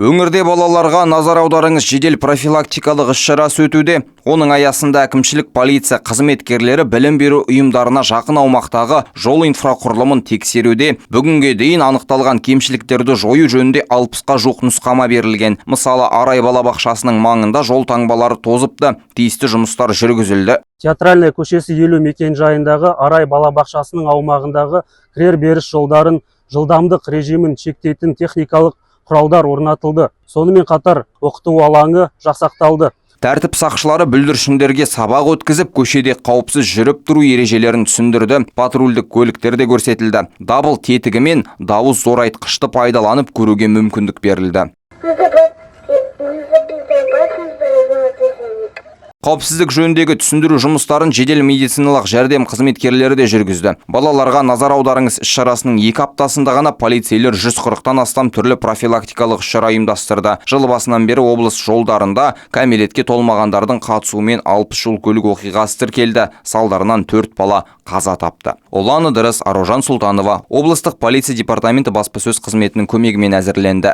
Өңірде балаларға назар аударыңыз жедел профилактикалық іс-шарасы өтуде. Оның аясында әкімшілік полиция қызметкерлері білім беру ұйымдарына жақын аумақтағы жол инфрақұрылымын тексеруде. Бүгінге дейін анықталған кемшіліктерді жою жөнінде 60-қа жуық нұсқама берілген. Мысалы, Арай балабақшасының маңында жол таңбалары тозыпты, тиісті жұмыстар жүргізілді. Театральная көшесі 50 мекен-жайындағы Арай балабақшасының аумағындағы кірер-беріс жолдарын жылдамдық режимін шектейтін техникалық құралдар орнатылды. Сонымен қатар оқыту алаңы жасақталды. Тәртіп сақшылары бүлдіршіндерге сабақ өткізіп, көшеде қауіпсіз жүріп тұру ережелерін түсіндірді. Патрульдік көліктер де көрсетілді. Дабыл тетігі мен дауыс зорайтқышты пайдаланып көруге мүмкіндік берілді. Қауіпсіздік жөніндегі түсіндіру жұмыстарын жедел медициналық жәрдем қызметкерлері де жүргізді. Балаларға назар аударыңыз іс-шарасының 2 аптасында ғана полицейлер 140-тан астам түрлі профилактикалық іс-шара ұйымдастырды. Жыл басынан бері облыс жолдарында кәмелетке толмағандардың қатысуымен 60 жол көлік оқиғасы тіркелді. Салдарынан 4 бала қаза тапты. Ұлан Ыдырыс, Аружан Сұлтанова, облыстық полиция департаменті баспасөз қызметінің көмегімен әзірленді.